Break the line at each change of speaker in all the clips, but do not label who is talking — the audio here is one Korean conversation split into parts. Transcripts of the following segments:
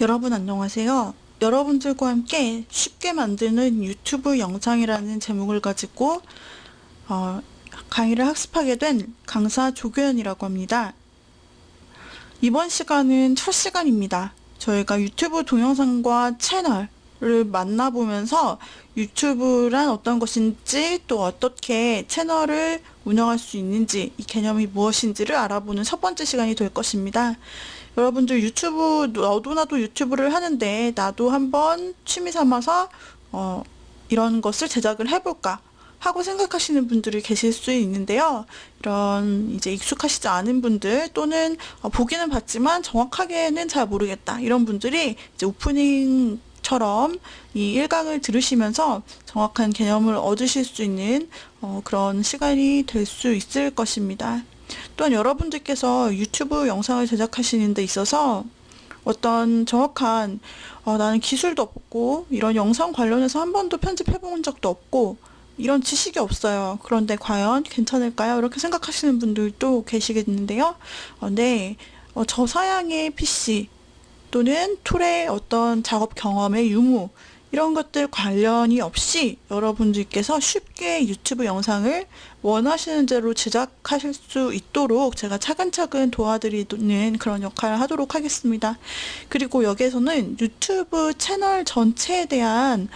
여러분 안녕하세요. 여러분들과 함께 쉽게 만드는 유튜브 영상이라는 제목을 가지고 강의를 학습하게 된 강사 조교연이라고 합니다. 이번 시간은 첫 시간입니다. 저희가 유튜브 동영상과 채널을 만나보면서 유튜브란 어떤 것인지, 또 어떻게 채널을 운영할 수 있는지, 이 개념이 무엇인지를 알아보는 첫 번째 시간이 될 것입니다. 여러분들 유튜브, 너도 나도 유튜브를 하는데 나도 한번 취미 삼아서 이런 것을 제작을 해볼까 하고 생각하시는 분들이 계실 수 있는데요. 이런 이제 익숙하시지 않은 분들, 또는 보기는 봤지만 정확하게는 잘 모르겠다, 이런 분들이 이제 오프닝처럼 이 1강을 들으시면서 정확한 개념을 얻으실 수 있는 그런 시간이 될 수 있을 것입니다. 또한 여러분들께서 유튜브 영상을 제작하시는 데 있어서 어떤 정확한 나는 기술도 없고 이런 영상 관련해서 한 번도 편집해 본 적도 없고 이런 지식이 없어요. 그런데 과연 괜찮을까요? 이렇게 생각하시는 분들도 계시겠는데요. 네. 저사양의 PC 또는 툴의 어떤 작업 경험의 유무, 이런 것들 관련이 없이 여러분들께서 쉽게 유튜브 영상을 원하시는 대로 제작하실 수 있도록 제가 차근차근 도와드리는 그런 역할을 하도록 하겠습니다. 그리고 여기에서는 유튜브 채널 전체에 대한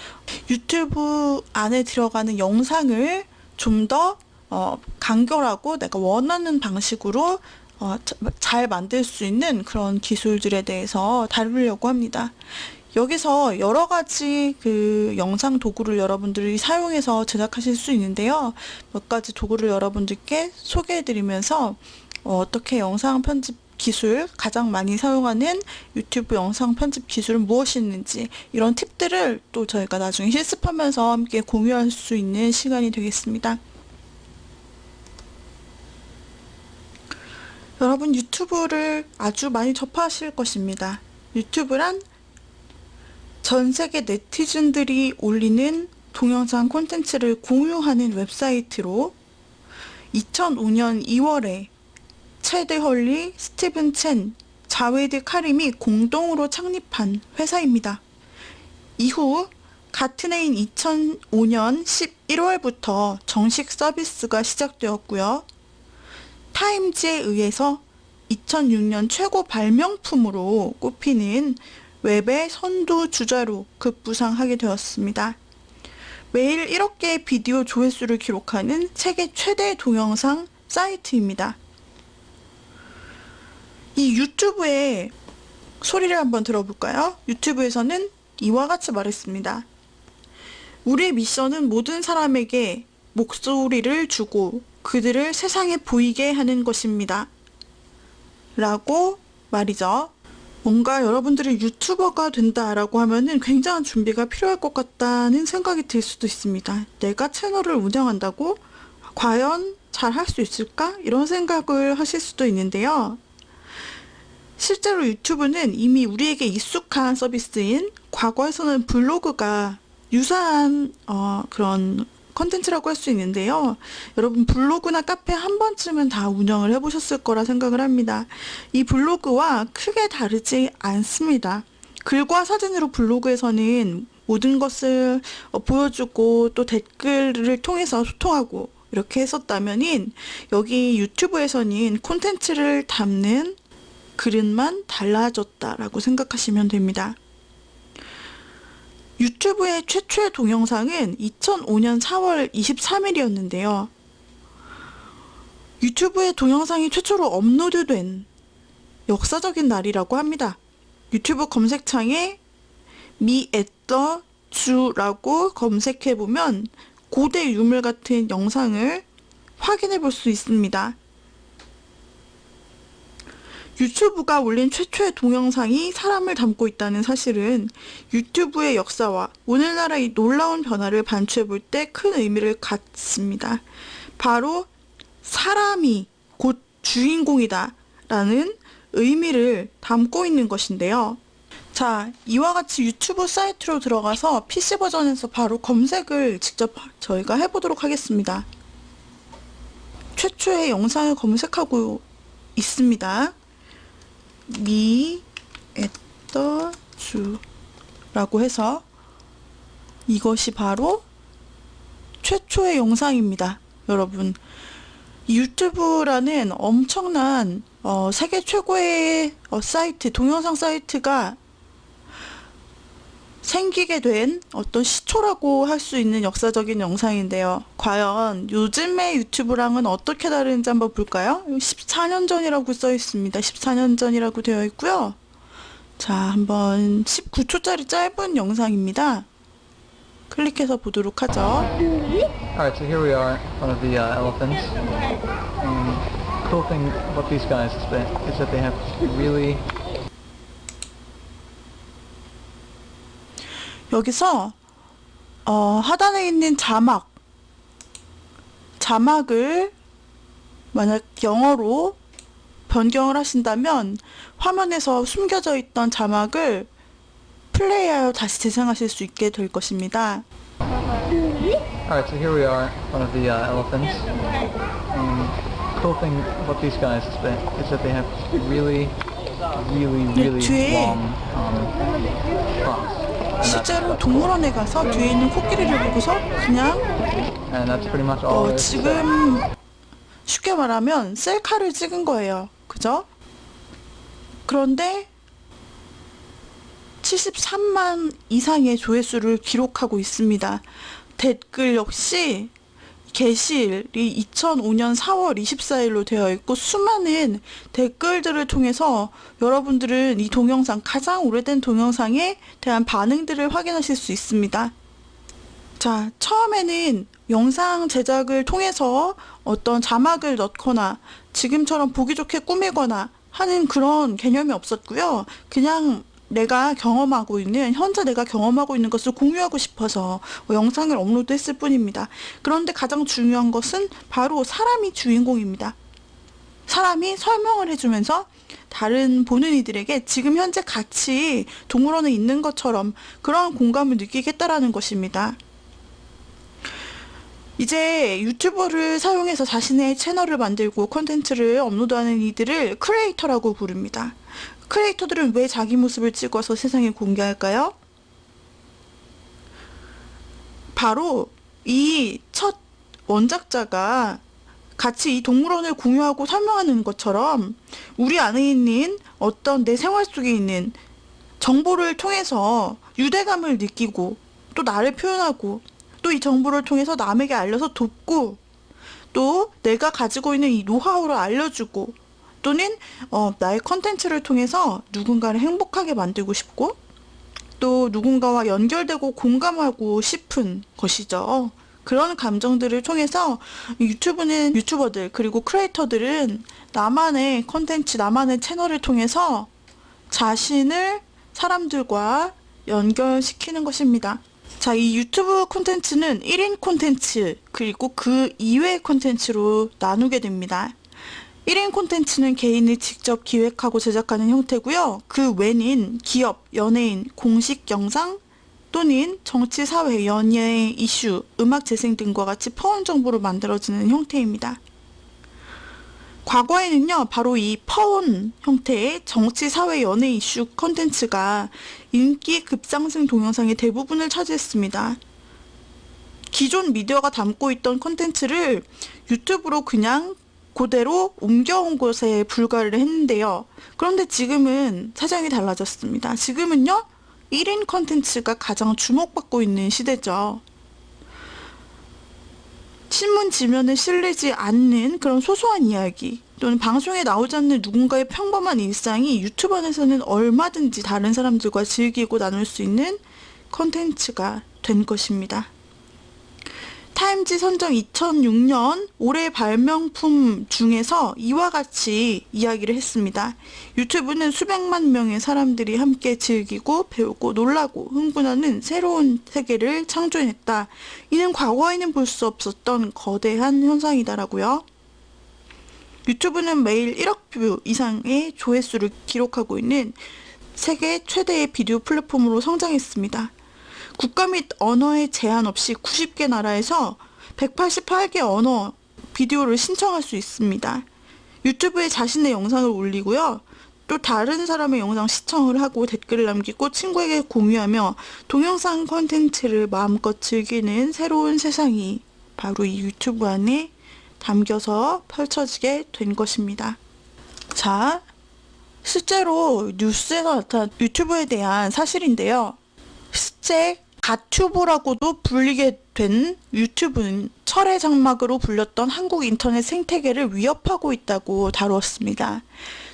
유튜브 안에 들어가는 영상을 좀 더 간결하고 내가 원하는 방식으로 잘 만들 수 있는 그런 기술들에 대해서 다루려고 합니다. 여기서 여러 가지 그 영상 도구를 여러분들이 사용해서 제작하실 수 있는데요. 몇 가지 도구를 여러분들께 소개해드리면서 어떻게 영상 편집 기술, 가장 많이 사용하는 유튜브 영상 편집 기술은 무엇이 있는지, 이런 팁들을 또 저희가 나중에 실습하면서 함께 공유할 수 있는 시간이 되겠습니다. 여러분 유튜브를 아주 많이 접하실 것입니다. 유튜브란 전 세계 네티즌들이 올리는 동영상 콘텐츠를 공유하는 웹사이트로 2005년 2월에 체드 헐리, 스티븐 첸, 자웨드 카림이 공동으로 창립한 회사입니다. 이후 같은 해인 2005년 11월부터 정식 서비스가 시작되었고요. 타임즈에 의해서 2006년 최고 발명품으로 꼽히는 웹의 선두 주자로 급부상하게 되었습니다. 매일 1억 개의 비디오 조회수를 기록하는 세계 최대 동영상 사이트입니다. 이 유튜브의 소리를 한번 들어볼까요? 유튜브에서는 이와 같이 말했습니다. 우리의 미션은 모든 사람에게 목소리를 주고 그들을 세상에 보이게 하는 것입니다. 라고 말이죠. 뭔가 여러분들이 유튜버가 된다라고 하면은 굉장한 준비가 필요할 것 같다는 생각이 들 수도 있습니다. 내가 채널을 운영한다고? 과연 잘 할 수 있을까? 이런 생각을 하실 수도 있는데요. 실제로 유튜브는 이미 우리에게 익숙한 서비스인, 과거에서는 블로그가 유사한 그런 컨텐츠라고 할 수 있는데요. 여러분 블로그나 카페 한 번쯤은 다 운영을 해보셨을 거라 생각을 합니다. 이 블로그와 크게 다르지 않습니다. 글과 사진으로 블로그에서는 모든 것을 보여주고 또 댓글을 통해서 소통하고 이렇게 했었다면은, 여기 유튜브에서는 콘텐츠를 담는 그릇만 달라졌다라고 생각하시면 됩니다. 유튜브의 최초의 동영상은 2005년 4월 23일이었는데요. 유튜브의 동영상이 최초로 업로드된 역사적인 날이라고 합니다. 유튜브 검색창에 미에터 주라고 검색해보면 고대 유물 같은 영상을 확인해 볼 수 있습니다. 유튜브가 올린 최초의 동영상이 사람을 담고 있다는 사실은 유튜브의 역사와 오늘날의 놀라운 변화를 반추해 볼 때 큰 의미를 갖습니다. 바로 사람이 곧 주인공이다 라는 의미를 담고 있는 것인데요. 자, 이와 같이 유튜브 사이트로 들어가서 PC 버전에서 바로 검색을 직접 저희가 해보도록 하겠습니다. 최초의 영상을 검색하고 있습니다. 미에터 라고 해서 이것이 바로 최초의 영상입니다. 여러분, 이 유튜브라는 엄청난 세계 최고의 사이트, 동영상 사이트가 생기게 된 어떤 시초라고 할 수 있는 역사적인 영상인데요. 과연 요즘의 유튜브랑은 어떻게 다른지 한번 볼까요? 14년 전이라고 써 있습니다. 14년 전이라고 되어 있고요. 자, 한번 19초짜리 짧은 영상입니다. 클릭해서 보도록 하죠.
Alright, so here we are, one of the elephants. Cool thing about these guys is that they have really
여기서 하단에 있는 자막을 만약 영어로 변경을 하신다면 화면에서 숨겨져 있던 자막을 플레이하여 다시 재생하실 수 있게 될 것입니다.
Alright, so here we are, one of the elephants. Cool thing about these guys is that they have really
뒤에
long trunks.
실제로 동물원에 가서 뒤에 있는 코끼리를 보고서 그냥
And that's pretty much all there is to say.
지금 쉽게 말하면 셀카를 찍은 거예요. 그죠? 그런데 73만 이상의 조회수를 기록하고 있습니다. 댓글 역시 게시일이 2005년 4월 24일로 되어 있고 수많은 댓글들을 통해서 여러분들은 이 동영상, 가장 오래된 동영상에 대한 반응들을 확인하실 수 있습니다. 자, 처음에는 영상 제작을 통해서 어떤 자막을 넣거나 지금처럼 보기 좋게 꾸미거나 하는 그런 개념이 없었고요. 그냥 내가 경험하고 있는, 현재 내가 경험하고 있는 것을 공유하고 싶어서 영상을 업로드했을 뿐입니다. 그런데 가장 중요한 것은 바로 사람이 주인공입니다. 사람이 설명을 해주면서 다른 보는 이들에게 지금 현재 같이 동물원에 있는 것처럼 그런 공감을 느끼겠다라는 것입니다. 이제 유튜버를 사용해서 자신의 채널을 만들고 콘텐츠를 업로드하는 이들을 크리에이터라고 부릅니다. 크리에이터들은 왜 자기 모습을 찍어서 세상에 공개할까요? 바로 이 첫 원작자가 같이 이 동물원을 공유하고 설명하는 것처럼 우리 안에 있는 어떤 내 생활 속에 있는 정보를 통해서 유대감을 느끼고 또 나를 표현하고 또 이 정보를 통해서 남에게 알려서 돕고 또 내가 가지고 있는 이 노하우를 알려주고 또는 나의 컨텐츠를 통해서 누군가를 행복하게 만들고 싶고 또 누군가와 연결되고 공감하고 싶은 것이죠. 그런 감정들을 통해서 유튜버들 그리고 크리에이터들은 나만의 컨텐츠, 나만의 채널을 통해서 자신을 사람들과 연결시키는 것입니다. 자, 이 유튜브 콘텐츠는 1인 콘텐츠 그리고 그 이외의 콘텐츠로 나누게 됩니다. 1인 콘텐츠는 개인이 직접 기획하고 제작하는 형태고요. 그 외는 기업, 연예인, 공식 영상 또는 정치, 사회, 연예 이슈, 음악 재생 등과 같이 퍼온 정보로 만들어지는 형태입니다. 과거에는요, 바로 이 퍼온 형태의 정치, 사회, 연예 이슈 콘텐츠가 인기 급상승 동영상의 대부분을 차지했습니다. 기존 미디어가 담고 있던 콘텐츠를 유튜브로 그냥 그대로 옮겨온 것에 불과를 했는데요. 그런데 지금은 사정이 달라졌습니다. 지금은요, 1인 콘텐츠가 가장 주목받고 있는 시대죠. 신문 지면에 실리지 않는 그런 소소한 이야기 또는 방송에 나오지 않는 누군가의 평범한 일상이 유튜브 안에서는 얼마든지 다른 사람들과 즐기고 나눌 수 있는 콘텐츠가 된 것입니다. 타임지 선정 2006년 올해 발명품 중에서 이와 같이 이야기를 했습니다. 유튜브는 수백만 명의 사람들이 함께 즐기고 배우고 놀라고 흥분하는 새로운 세계를 창조해냈다. 이는 과거에는 볼 수 없었던 거대한 현상이다라고요. 유튜브는 매일 1억 뷰 이상의 조회수를 기록하고 있는 세계 최대의 비디오 플랫폼으로 성장했습니다. 국가 및 언어의 제한 없이 90개 나라에서 188개 언어 비디오를 신청할 수 있습니다. 유튜브에 자신의 영상을 올리고요. 또 다른 사람의 영상 시청을 하고 댓글을 남기고 친구에게 공유하며 동영상 콘텐츠를 마음껏 즐기는 새로운 세상이 바로 이 유튜브 안에 담겨서 펼쳐지게 된 것입니다. 자, 실제로 뉴스에서 나타난 유튜브에 대한 사실인데요. 실제 가튜브라고도 불리게 된 유튜브는 철의 장막으로 불렸던 한국 인터넷 생태계를 위협하고 있다고 다루었습니다.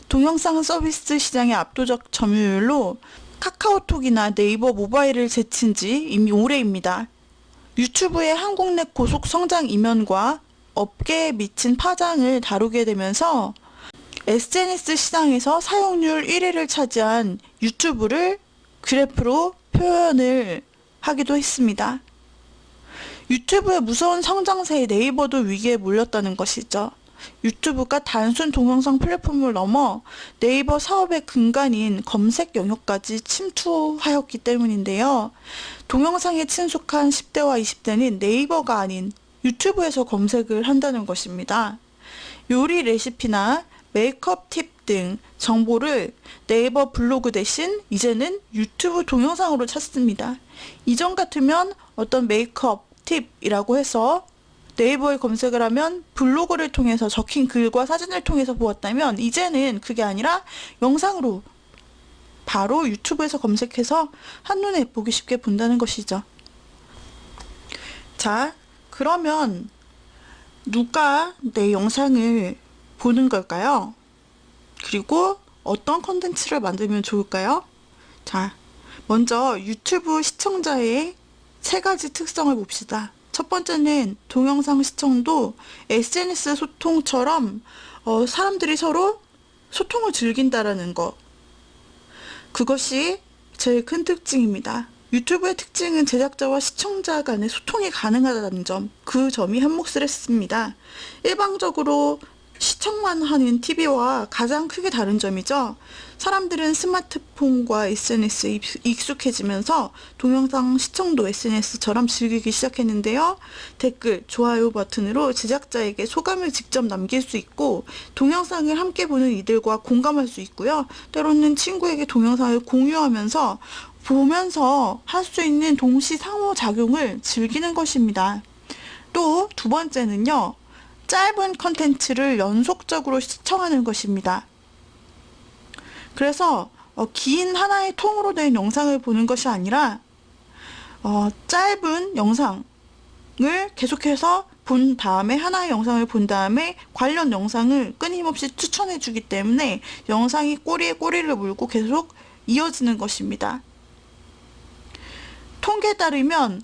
동영상 서비스 시장의 압도적 점유율로 카카오톡이나 네이버 모바일을 제친 지 이미 오래입니다. 유튜브의 한국 내 고속 성장 이면과 업계에 미친 파장을 다루게 되면서 SNS 시장에서 사용률 1위를 차지한 유튜브를 그래프로 표현을 하기도 했습니다. 유튜브의 무서운 성장세에 네이버도 위기에 몰렸다는 것이죠. 유튜브가 단순 동영상 플랫폼을 넘어 네이버 사업의 근간인 검색 영역까지 침투하였기 때문인데요. 동영상에 친숙한 10대와 20대는 네이버가 아닌 유튜브에서 검색을 한다는 것입니다. 요리 레시피나 메이크업 팁 등 정보를 네이버 블로그 대신 이제는 유튜브 동영상으로 찾습니다. 이전 같으면 어떤 메이크업 팁이라고 해서 네이버에 검색을 하면 블로그를 통해서 적힌 글과 사진을 통해서 보았다면 이제는 그게 아니라 영상으로 바로 유튜브에서 검색해서 한눈에 보기 쉽게 본다는 것이죠. 자, 그러면 누가 내 영상을 보는 걸까요? 그리고 어떤 컨텐츠를 만들면 좋을까요? 자, 먼저 유튜브 시청자의 3가지 특성을 봅시다. 첫 번째는 동영상 시청도 SNS 소통처럼 사람들이 서로 소통을 즐긴다라는 거. 그것이 제일 큰 특징입니다. 유튜브의 특징은 제작자와 시청자 간의 소통이 가능하다는 점, 그 점이 한몫을 했습니다. 일방적으로 시청만 하는 TV와 가장 크게 다른 점이죠. 사람들은 스마트폰과 SNS에 익숙해지면서 동영상 시청도 SNS처럼 즐기기 시작했는데요. 댓글, 좋아요 버튼으로 제작자에게 소감을 직접 남길 수 있고 동영상을 함께 보는 이들과 공감할 수 있고요. 때로는 친구에게 동영상을 공유하면서 보면서 할 수 있는 동시 상호작용을 즐기는 것입니다. 또 두 번째는요. 짧은 컨텐츠를 연속적으로 시청하는 것입니다. 그래서 긴 하나의 통으로 된 영상을 보는 것이 아니라 짧은 영상을 계속해서 본 다음에 하나의 영상을 본 다음에 관련 영상을 끊임없이 추천해 주기 때문에 영상이 꼬리에 꼬리를 물고 계속 이어지는 것입니다. 통계에 따르면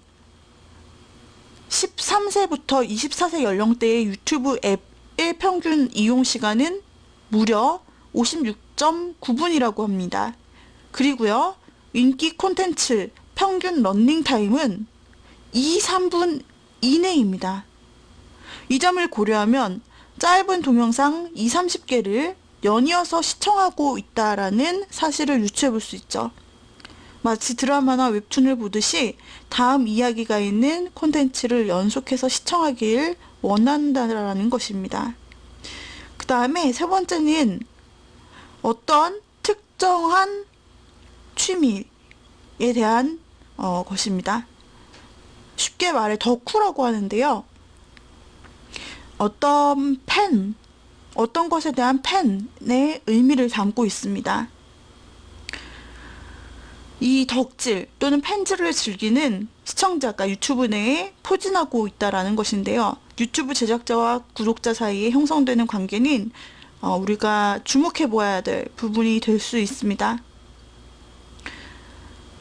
13세부터 24세 연령대의 유튜브 앱의 평균 이용 시간은 무려 56.9분이라고 합니다. 그리고요, 인기 콘텐츠 평균 러닝 타임은 3분 이내입니다. 이 점을 고려하면 짧은 동영상 30개를 연이어서 시청하고 있다라는 사실을 유추해 볼 수 있죠. 마치 드라마나 웹툰을 보듯이 다음 이야기가 있는 콘텐츠를 연속해서 시청하길 원한다라는 것입니다. 그 다음에 세 번째는 어떤 특정한 취미에 대한 것입니다. 쉽게 말해 덕후라고 하는데요. 어떤 것에 대한 팬의 의미를 담고 있습니다. 이 덕질 또는 팬질을 즐기는 시청자가 유튜브 내에 포진하고 있다라는 것인데요. 유튜브 제작자와 구독자 사이에 형성되는 관계는 우리가 주목해 보아야 될 부분이 될 수 있습니다.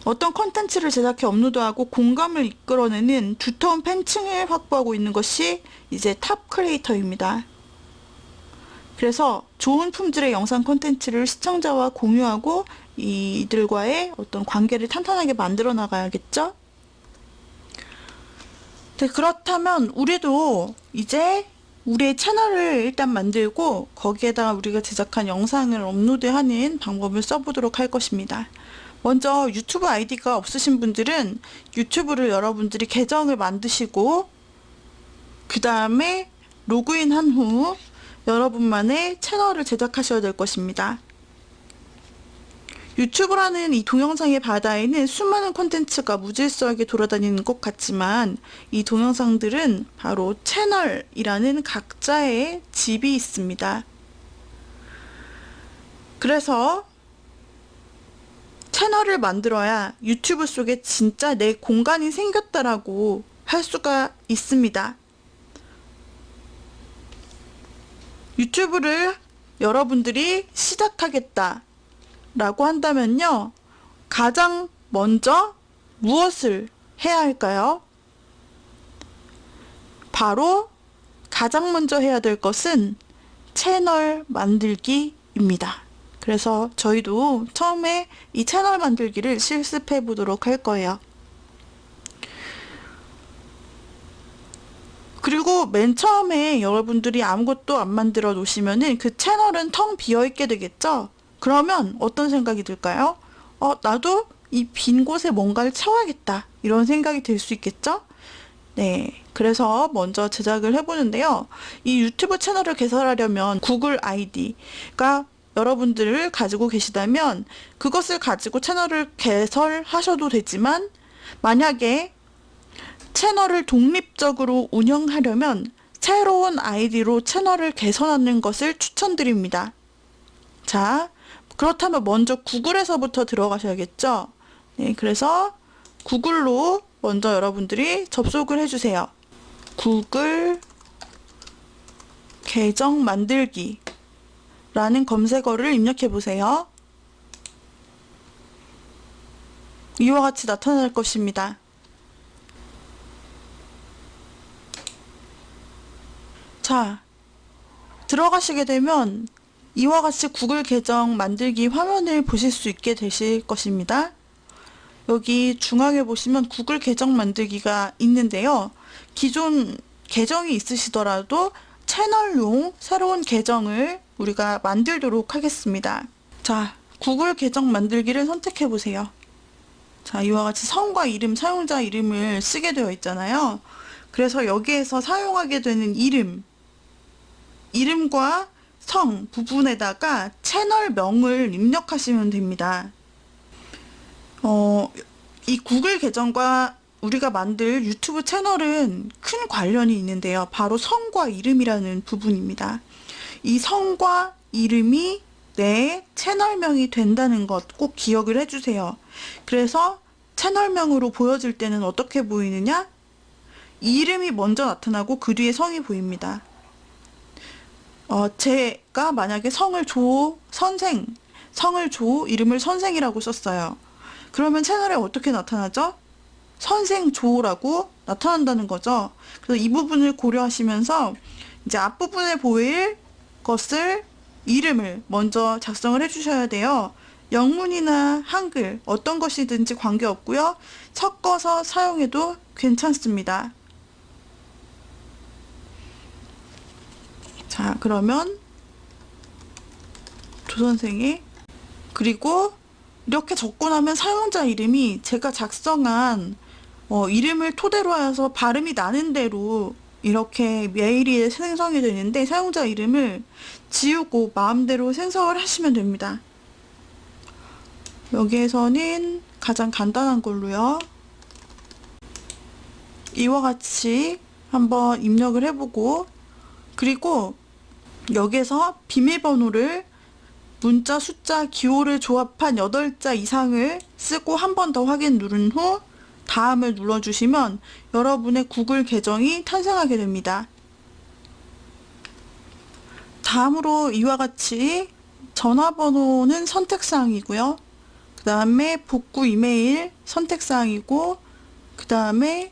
어떤 콘텐츠를 제작해 업로드하고 공감을 이끌어내는 두터운 팬층을 확보하고 있는 것이 이제 탑 크리에이터입니다. 그래서 좋은 품질의 영상 콘텐츠를 시청자와 공유하고 이들과의 어떤 관계를 탄탄하게 만들어 나가야겠죠? 네, 그렇다면 우리도 이제 우리의 채널을 일단 만들고 거기에다가 우리가 제작한 영상을 업로드하는 방법을 써보도록 할 것입니다. 먼저 유튜브 아이디가 없으신 분들은 유튜브를 여러분들이 계정을 만드시고 그 다음에 로그인한 후 여러분만의 채널을 제작하셔야 될 것입니다. 유튜브라는 이 동영상의 바다에는 수많은 콘텐츠가 무질서하게 돌아다니는 것 같지만 이 동영상들은 바로 채널이라는 각자의 집이 있습니다. 그래서 채널을 만들어야 유튜브 속에 진짜 내 공간이 생겼다라고 할 수가 있습니다. 유튜브를 여러분들이 시작하겠다 라고 한다면요, 가장 먼저 무엇을 해야 할까요? 바로 가장 먼저 해야 될 것은 채널 만들기입니다. 그래서 저희도 처음에 이 채널 만들기를 실습해 보도록 할 거예요. 그리고 맨 처음에 여러분들이 아무것도 안 만들어 놓으시면은 그 채널은 텅 비어 있게 되겠죠? 그러면 어떤 생각이 들까요? 나도 이 빈 곳에 뭔가를 채워야겠다. 이런 생각이 들 수 있겠죠? 네. 그래서 먼저 제작을 해보는데요. 이 유튜브 채널을 개설하려면 구글 아이디가 여러분들을 가지고 계시다면 그것을 가지고 채널을 개설하셔도 되지만, 만약에 채널을 독립적으로 운영하려면 새로운 아이디로 채널을 개설하는 것을 추천드립니다. 자, 그렇다면 먼저 구글에서부터 들어가셔야겠죠? 네, 그래서 구글로 먼저 여러분들이 접속을 해주세요. 구글 계정 만들기 라는 검색어를 입력해 보세요. 이와 같이 나타날 것입니다. 자, 들어가시게 되면 이와 같이 구글 계정 만들기 화면을 보실 수 있게 되실 것입니다. 여기 중앙에 보시면 구글 계정 만들기가 있는데요. 기존 계정이 있으시더라도 채널용 새로운 계정을 우리가 만들도록 하겠습니다. 자, 구글 계정 만들기를 선택해 보세요. 자, 이와 같이 성과 이름, 사용자 이름을 쓰게 되어 있잖아요. 그래서 여기에서 사용하게 되는 이름과 성 부분에다가 채널명을 입력하시면 됩니다. 이 구글 계정과 우리가 만들 유튜브 채널은 큰 관련이 있는데요. 바로 성과 이름이라는 부분입니다. 이 성과 이름이 내 채널명이 된다는 것 꼭 기억을 해주세요. 그래서 채널명으로 보여질 때는 어떻게 보이느냐? 이름이 먼저 나타나고 그 뒤에 성이 보입니다. 제가 만약에 성을 조, 이름을 선생이라고 썼어요. 그러면 채널에 어떻게 나타나죠? 선생조라고 나타난다는 거죠. 그래서 이 부분을 고려하시면서 이제 앞부분에 보일 것을 이름을 먼저 작성을 해주셔야 돼요. 영문이나 한글 어떤 것이든지 관계없고요. 섞어서 사용해도 괜찮습니다. 자, 그러면 조선생의, 그리고 이렇게 적고 나면 사용자 이름이 제가 작성한 이름을 토대로 하여서 발음이 나는 대로 이렇게 메일이 생성이 되는데, 사용자 이름을 지우고 마음대로 생성을 하시면 됩니다. 여기에서는 가장 간단한 걸로요. 이와 같이 한번 입력을 해보고, 그리고 여기에서 비밀번호를 문자, 숫자, 기호를 조합한 8자 이상을 쓰고 한 번 더 확인 누른 후 다음을 눌러주시면 여러분의 구글 계정이 탄생하게 됩니다. 다음으로 이와 같이 전화번호는 선택사항이고요. 그 다음에 복구 이메일 선택사항이고, 그 다음에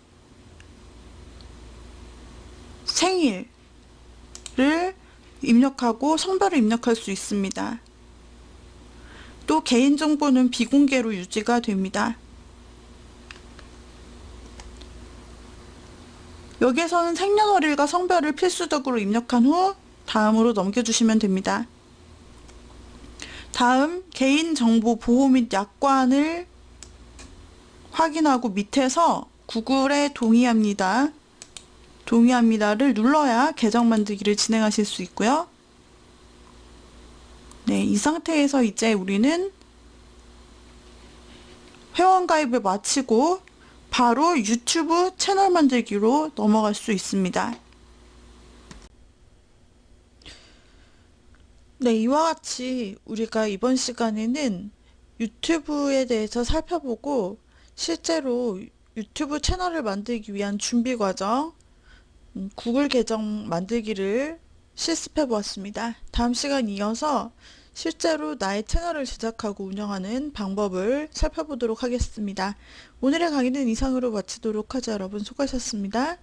생일을 입력하고 성별을 입력할 수 있습니다. 또 개인정보는 비공개로 유지가 됩니다. 여기에서는 생년월일과 성별을 필수적으로 입력한 후 다음으로 넘겨주시면 됩니다. 다음 개인정보 보호 및 약관을 확인하고 밑에서 구글에 동의합니다를 눌러야 계정 만들기를 진행하실 수 있고요. 네, 이 상태에서 이제 우리는 회원가입을 마치고 바로 유튜브 채널 만들기로 넘어갈 수 있습니다. 네, 이와 같이 우리가 이번 시간에는 유튜브에 대해서 살펴보고 실제로 유튜브 채널을 만들기 위한 준비 과정, 구글 계정 만들기를 실습해 보았습니다. 다음 시간 이어서 실제로 나의 채널을 제작하고 운영하는 방법을 살펴보도록 하겠습니다. 오늘의 강의는 이상으로 마치도록 하죠. 여러분 수고하셨습니다.